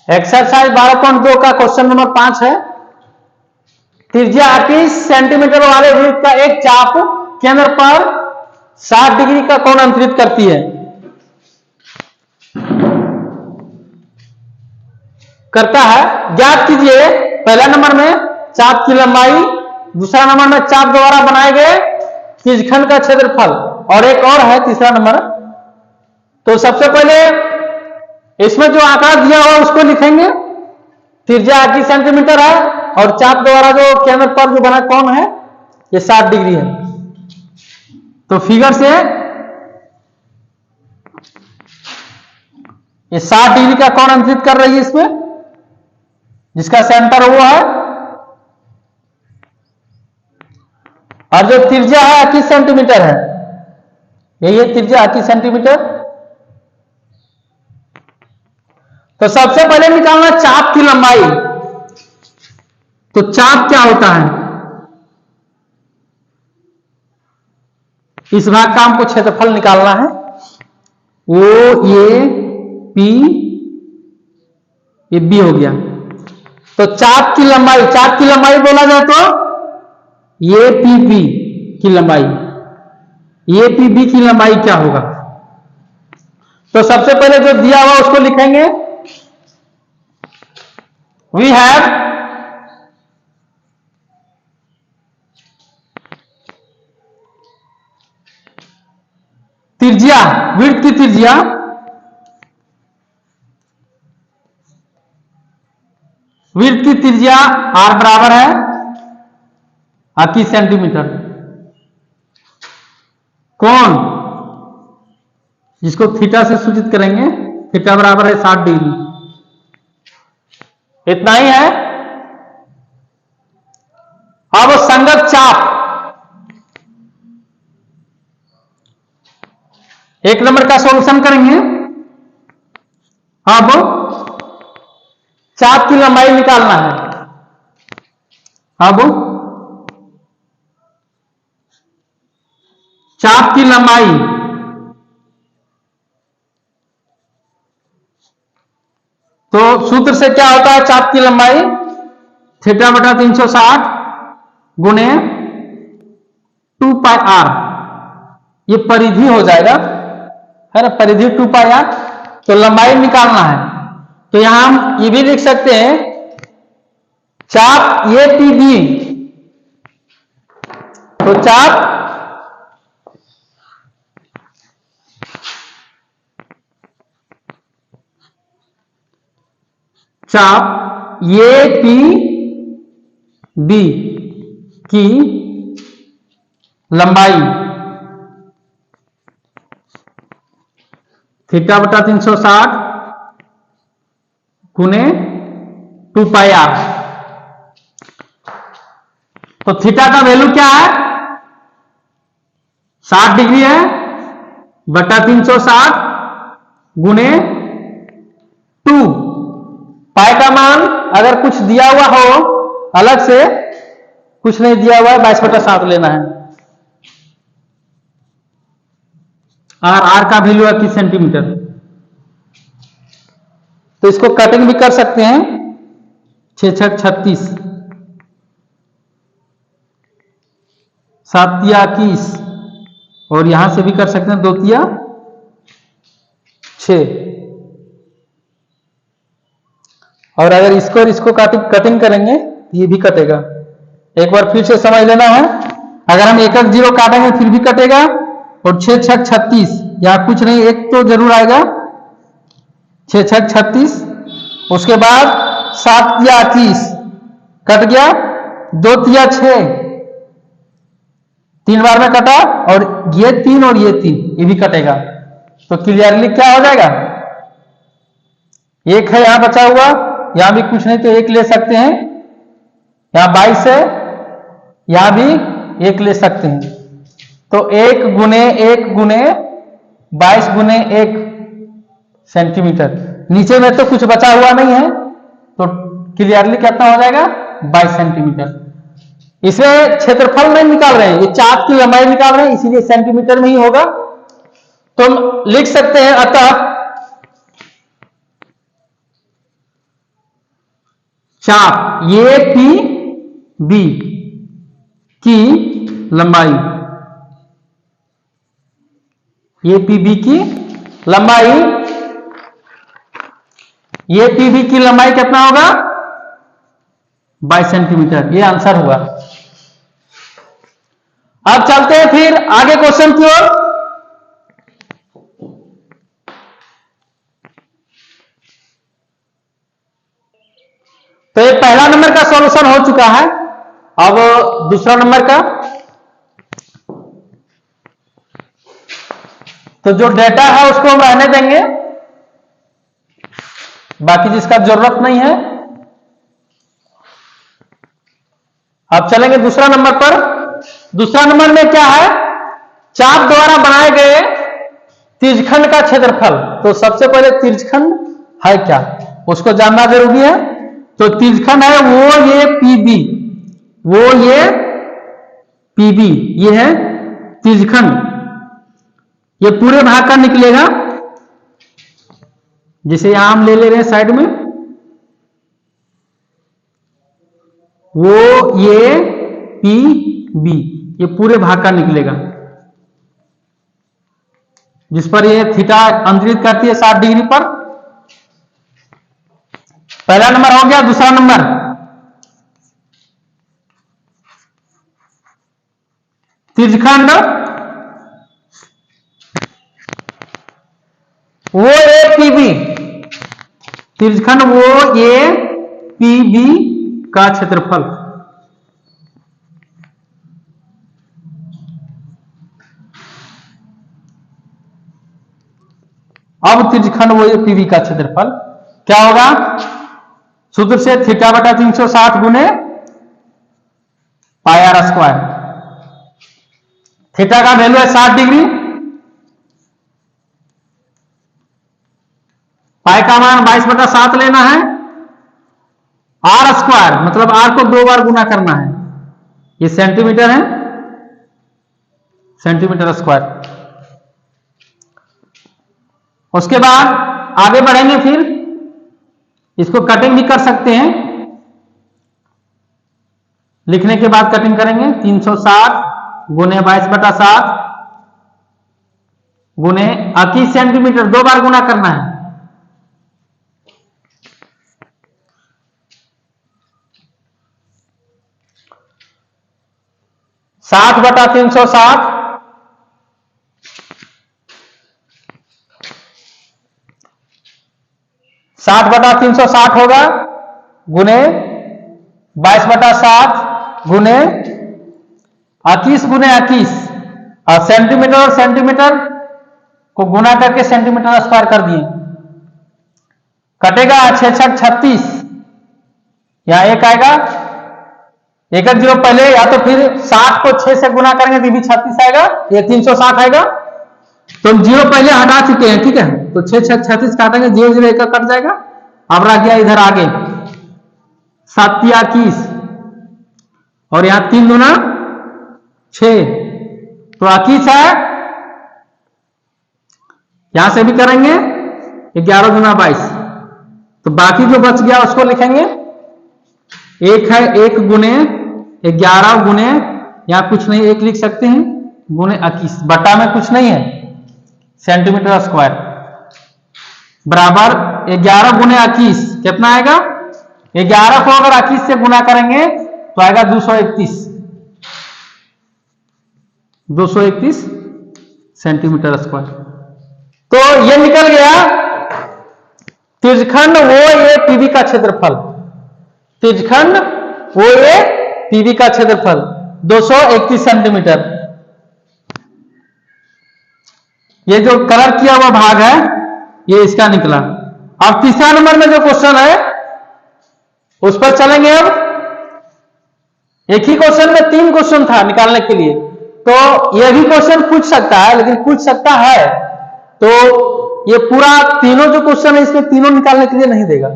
Exercise 12.2 का question number 5 है। त्रिज्या 28 सेंटीमीटर वाले वृत्त का एक चाप केंद्र पर 60 डिग्री का कोण अंतरित करती है। करता है, ज्ञात कीजिए पहला नंबर में चाप की लंबाई, दूसरा नंबर में चाप द्वारा बनाए गए त्रिज्यखंड का क्षेत्रफल, और एक और है तीसरा नंबर। तो सबसे पहले इसमें जो आकार दिया हुआ उसको लिखेंगे। त्रिज्या 28 सेंटीमीटर है और चाप द्वारा जो केंद्र पर जो बना कोण है ये 60 डिग्री है। तो फिगर से ये 60 डिग्री का कोण अंतरित कर रही है इसमें, जिसका सेंटर वो है। और जो त्रिज्या है 28 सेंटीमीटर है, यही है त्रिज्या 28 सेंटीमीटर। तो सबसे पहले निकालना चाप की लंबाई। तो चाप क्या होता है, इस भाग का हमको क्षेत्रफल निकालना है। ओ ए पी, ये बी हो गया। तो चाप की लंबाई बोला जाए तो ए पी बी की लंबाई, ए पी बी की लंबाई क्या होगा। तो सबसे पहले जो दिया हुआ उसको लिखेंगे। We have त्रिज्या, वृत्त की त्रिज्या R बराबर है 28 सेंटीमीटर। कोण जिसको थीटा से सूचित करेंगे, थीटा बराबर है 60 डिग्री। इतना ही है। अब संगत चाप, एक नंबर का सॉल्यूशन करेंगे। अब चाप की लंबाई निकालना है। अब चाप की लंबाई, तो सूत्र से क्या होता है, चाप की लंबाई थीटा बटा 360 गुणे 2 पाई आर, ये परिधि हो जाएगा, है ना, परिधि 2 पाई आर। तो लंबाई निकालना है। तो यहां हम ये भी लिख सकते हैं, चाप ए पी बी। तो चाप ए पी बी की लंबाई थीटा बटा 360 गुने 2 पाई आर। तो थीटा का वैल्यू क्या है, 60 डिग्री है, बटा 360 गुने 2 पाई का मान अगर कुछ दिया हुआ हो, अलग से कुछ नहीं दिया हुआ है, 22/7 लेना है। और आर का वैल्यू है 30 सेंटीमीटर। तो इसको कटिंग भी कर सकते हैं, 6 6 36, 7 तिया 21, और यहां से भी कर सकते हैं 2 तिया 6। और अगर इसको और इसको कटिंग करेंगे तो ये भी कटेगा। एक बार फिर से समझ लेना है, अगर हम एक एक जीरो काटेंगे फिर भी कटेगा, और 6 6 36, यहां कुछ नहीं, एक तो जरूर आएगा, 6 6 36। उसके बाद 7 तिया 21 कट गया, 2 तिया 6, 3 बार में कटा, और ये 3 और ये 3 ये भी कटेगा। तो क्लियरली क्या हो जाएगा, एक है यहां बचा हुआ, यहां भी कुछ नहीं तो एक ले सकते हैं, यहां 22 है, यहां भी एक ले सकते हैं। तो 1 गुने 22 गुने 1 सेंटीमीटर। नीचे में तो कुछ बचा हुआ नहीं है, तो क्लियरली कितना हो जाएगा, 22 सेंटीमीटर। इसमें क्षेत्रफल नहीं निकाल रहे हैं, ये चाप की लंबाई निकाल रहे हैं, इसीलिए सेंटीमीटर में ही होगा। तो हम लिख सकते हैं, अतः चाप ए पी बी की लंबाई, ए पी बी की लंबाई, ए पी बी की लंबाई कितना होगा 22 सेंटीमीटर। ये आंसर हुआ। अब चलते हैं फिर आगे क्वेश्चन की ओर। तो ये पहला नंबर का सॉल्यूशन हो चुका है। अब दूसरा नंबर का, तो जो डेटा है उसको हम रहने देंगे, बाकी जिसका जरूरत नहीं है। अब चलेंगे दूसरा नंबर पर। दूसरा नंबर में क्या है, चाप द्वारा बनाए गए त्रिज्यखंड का क्षेत्रफल। तो सबसे पहले त्रिज्यखंड है क्या, उसको जानना जरूरी है। तो त्रिज्यखंड है वो ये पीबी, वो ये पीबी, ये है त्रिज्यखंड। ये पूरे भाग का निकलेगा, जिसे आम ले रहे हैं साइड में, वो ये पी बी, ये पूरे भाग का निकलेगा, जिस पर ये थीटा अंतरित करती है 60 डिग्री पर। पहला नंबर हो गया। दूसरा नंबर, त्रिज्यखंड वो ए पी बी, त्रिज्यखंड वो ए पी बी का क्षेत्रफल। अब त्रिज्यखंड वो ए पी बी का क्षेत्रफल क्या होगा, सूत्र से थीटा बटा 360 गुने पाई आर स्क्वायर। थीटा का वैल्यू है 60 डिग्री, पाई का मान 22/7 लेना है, आर स्क्वायर मतलब आर को 2 बार गुना करना है, ये सेंटीमीटर है, सेंटीमीटर स्क्वायर। उसके बाद आगे बढ़ेंगे, फिर इसको कटिंग भी कर सकते हैं, लिखने के बाद कटिंग करेंगे। 360 गुने 22/7 गुने 21 सेंटीमीटर, 2 बार गुना करना है। साठ बटा 360 60/360 होगा, गुने 22/7 गुने 21 गुने 21, और सेंटीमीटर और सेंटीमीटर को गुना करके सेंटीमीटर स्क्वायर कर दिए। कटेगा 6×6 36, यहां एक आएगा, एक 0 पहले, या तो फिर 60 को 6 से गुना करेंगे तो भी 36 आएगा, ये 360 आएगा। तो हम 0 पहले हटा चुके हैं, ठीक है। तो 6×6 36 काटेंगे, 0 0 1 कट जाएगा। अब रह गया इधर आगे 7 21, और यहां 3 दूना 6, तो 21 है। यहां से भी करेंगे 11 दूना 22, तो बाकी जो बच गया उसको लिखेंगे, एक है 1 गुने 11 गुने, यहां कुछ नहीं 1 लिख सकते हैं, गुने 21, बटा में कुछ नहीं है, सेंटीमीटर स्क्वायर बराबर 11 गुने 21 कितना आएगा, 11 को अगर 21 से गुना करेंगे तो आएगा 231 सेंटीमीटर स्क्वायर। तो ये निकल गया त्रिज्यखंड वो ए पीबी का क्षेत्रफल। त्रिज्यखंड वो ए पीबी का क्षेत्रफल 231 सेंटीमीटर। ये जो कलर किया हुआ भाग है ये इसका निकला। अब तीसरा नंबर में जो क्वेश्चन है उस पर चलेंगे। अब एक ही क्वेश्चन में 3 क्वेश्चन था निकालने के लिए, तो यह भी क्वेश्चन पूछ सकता है, लेकिन पूछ सकता है तो ये पूरा तीनों जो क्वेश्चन है इसमें तीनों निकालने के लिए नहीं देगा।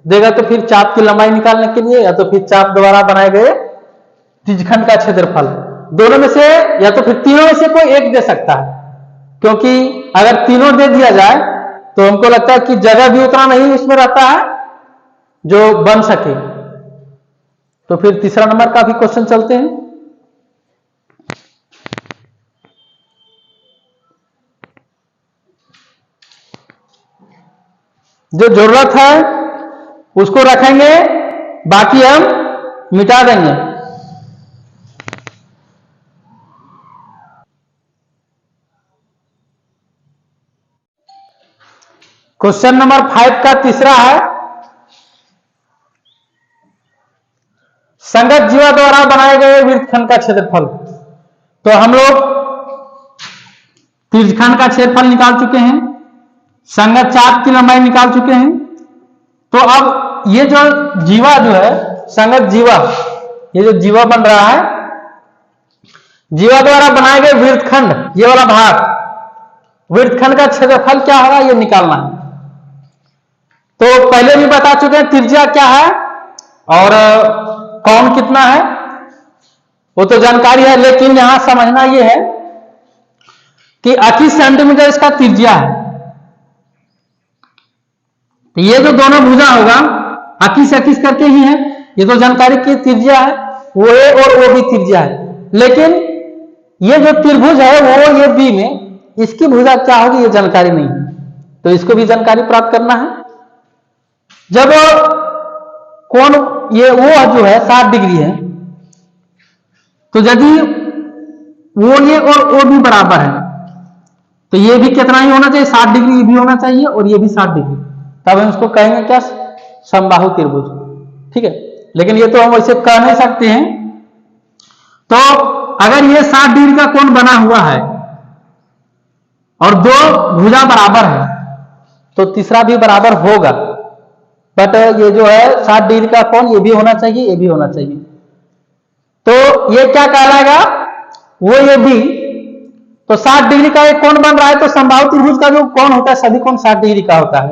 देगा तो फिर चाप की लंबाई निकालने के लिए, या तो फिर चाप द्वारा बनाए गए त्रिज्यखंड का क्षेत्रफल, दोनों में से या तो फिर तीनों में से कोई एक दे सकता है। क्योंकि अगर तीनों दे दिया जाए तो हमको लगता है कि जगह भी उतना नहीं इसमें रहता है जो बन सके। तो फिर तीसरा नंबर का भी क्वेश्चन चलते हैं। जो जरूरत है उसको रखेंगे, बाकी हम मिटा देंगे। क्वेश्चन नंबर 5 का तीसरा है, संगत जीवा द्वारा बनाए गए वृत्तखंड का क्षेत्रफल। तो हम लोग त्रिज्यखंड का क्षेत्रफल निकाल चुके हैं, संगत चाप की लंबाई निकाल चुके हैं। तो अब ये जो जीवा जो है, संगत जीवा, ये जो जीवा बन रहा है, जीवा द्वारा बनाए गए वृत्तखंड, ये वाला भाग, वृत्तखंड का क्षेत्रफल क्या होगा ये निकालना है। तो पहले भी बता चुके हैं त्रिज्या क्या है और कौन कितना है, वो तो जानकारी है, लेकिन यहां समझना ये है कि 28 सेंटीमीटर इसका त्रिज्या है। तो ये जो दोनों भुजा होगा 28 करके ही है, ये तो जानकारी की त्रिज्या है, वो ए और वो भी त्रिज्या है। लेकिन ये जो त्रिभुज है वो ये बी में, इसकी भुजा क्या होगी ये जानकारी नहीं है, तो इसको भी जानकारी प्राप्त करना है। जब कोण ये वो जो है 60 डिग्री है, तो यदि वो ये और वो भी बराबर है, तो ये भी कितना ही होना चाहिए, 60 डिग्री भी होना चाहिए और ये भी 60 डिग्री, तब हम उसको कहेंगे क्या, समबाहु त्रिभुज। ठीक है, लेकिन ये तो हम वैसे कह नहीं सकते हैं। तो अगर ये 60 डिग्री का कोण बना हुआ है और दो भुजा बराबर है, तो तीसरा भी बराबर होगा। बट ये जो है 60 डिग्री का कोण ये भी होना चाहिए, ये भी होना चाहिए। तो ये क्या कहलाएगा, वो ये भी, तो 60 डिग्री का एक कोण बन रहा है, तो समबाहु त्रिभुज का जो कोण होता है सभी कोण 60 डिग्री का होता है।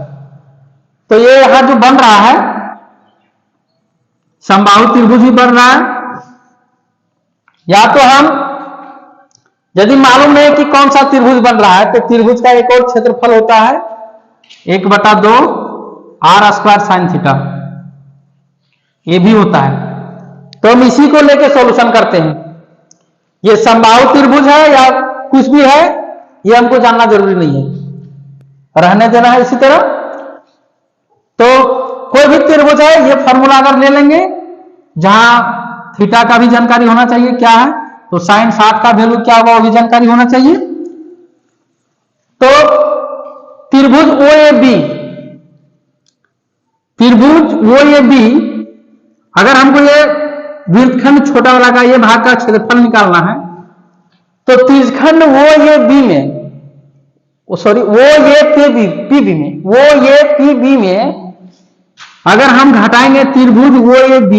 तो ये यहां जो बन रहा है समबाहु त्रिभुज भी बन रहा है। या तो हम यदि मालूम नहीं कि कौन सा त्रिभुज बन रहा है, तो त्रिभुज का एक और क्षेत्रफल होता है 1/2 r² sin थीटा, ये भी होता है। तो हम इसी को लेके सॉल्यूशन करते हैं। ये समबाहु त्रिभुज है या कुछ भी है, ये हमको जानना जरूरी नहीं है, रहने देना है इसी तरह। तो कोई भी त्रिभुज है, ये फॉर्मूला अगर ले लेंगे, जहां थीटा का भी जानकारी होना चाहिए क्या है, तो साइन 60 का वैल्यू क्या होगा वो भी जानकारी होना चाहिए। तो त्रिभुज OAB, त्रिभुज OAB, अगर हमको ये वृत्तखंड छोटा वाला का ये भाग का क्षेत्रफल निकालना है, तो त्रिज्यखंड OAB में, सॉरी OAPB में, OAPB में अगर हम घटाएंगे त्रिभुज OAPB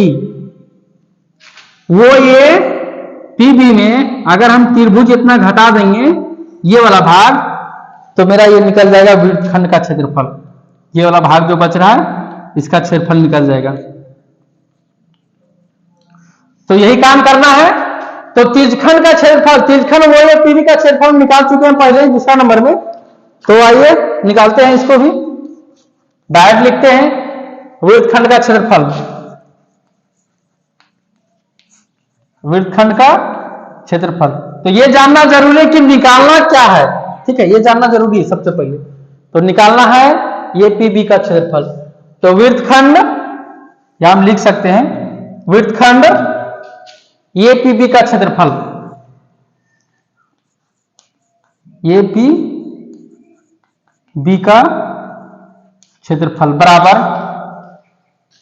में अगर हम त्रिभुज इतना घटा देंगे ये वाला भाग, तो मेरा ये निकल जाएगा वृत्तखंड का क्षेत्रफल। ये वाला भाग जो बच रहा है इसका क्षेत्रफल निकल जाएगा। तो यही काम करना है। तो त्रिज्यखंड का क्षेत्रफल, त्रिज्यखंड OAPB का क्षेत्रफल निकाल चुके हैं पहले ही दूसरा नंबर में। तो आइए निकालते हैं इसको भी, डायरेक्ट लिखते हैं वृत्तखंड का क्षेत्रफल, वृत्तखंड का क्षेत्रफल। तो ये जानना जरूरी है कि निकालना क्या है, ठीक है, ये जानना जरूरी है सबसे पहले। तो निकालना है ये PB का क्षेत्रफल। तो वृत्तखंड, या हम लिख सकते हैं वृत्तखंड ये PB का क्षेत्रफल, ये PB का क्षेत्रफल बराबर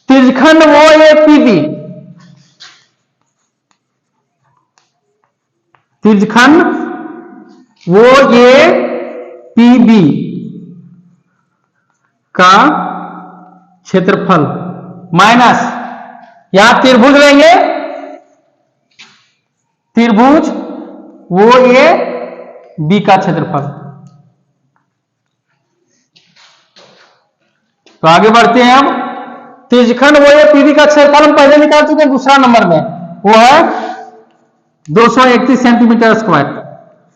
त्रिज्यखंड OAPB, त्रिज्यखंड OAPB का क्षेत्रफल माइनस, यहां त्रिभुज लेंगे, त्रिभुज OAB का क्षेत्रफल। तो आगे बढ़ते हैं। हम त्रिज्यखंड OAPB का क्षेत्रफल हम पहले निकाल चुके हैं दूसरा नंबर में, वो है 231 सेंटीमीटर स्क्वायर,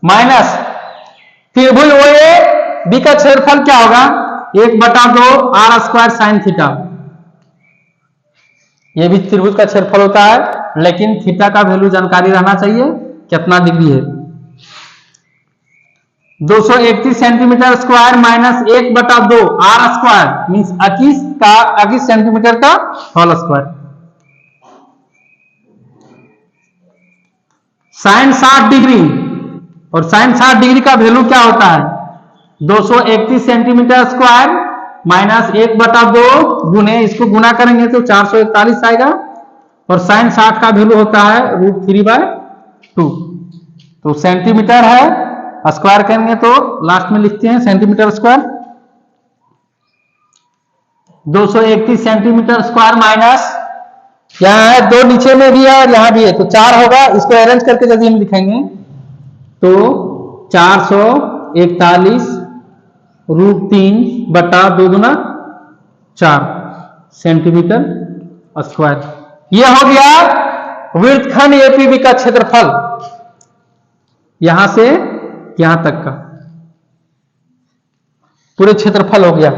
माइनस त्रिभुज OAB का क्षेत्रफल क्या होगा, 1/2 r² sin थीटा, ये भी त्रिभुज का क्षेत्रफल होता है, लेकिन थीटा का वैल्यू जानकारी रहना चाहिए कितना डिग्री है। 231 centimetre square minus 1/2 R square means 21 centimetre का होल स्क्वायर। साइन 60 डिग्री, और साइन 60 डिग्री का वैल्यू क्या होता है? 231 सेंटीमीटर स्क्वायर माइनस 1/2 गुने, इसको गुना करेंगे तो 441 आएगा, और साइन 60 का वैल्यू होता है √3/2। तो सेंटीमीटर है, स्क्वायर करेंगे तो लास्ट में लिखते हैं centimetre square. 231 centimetre square minus, यहाँ है 2 नीचे में भी है और यहाँ भी है तो 4 होगा। इसको अरेंज करके यदि हम लिखेंगे तो 441 √3/2 गुना 4 सेंटीमीटर स्क्वायर। यह हो गया वृत्तखंड एपीबी का क्षेत्रफल, यहां से यहां तक का पूरे क्षेत्रफल हो गया।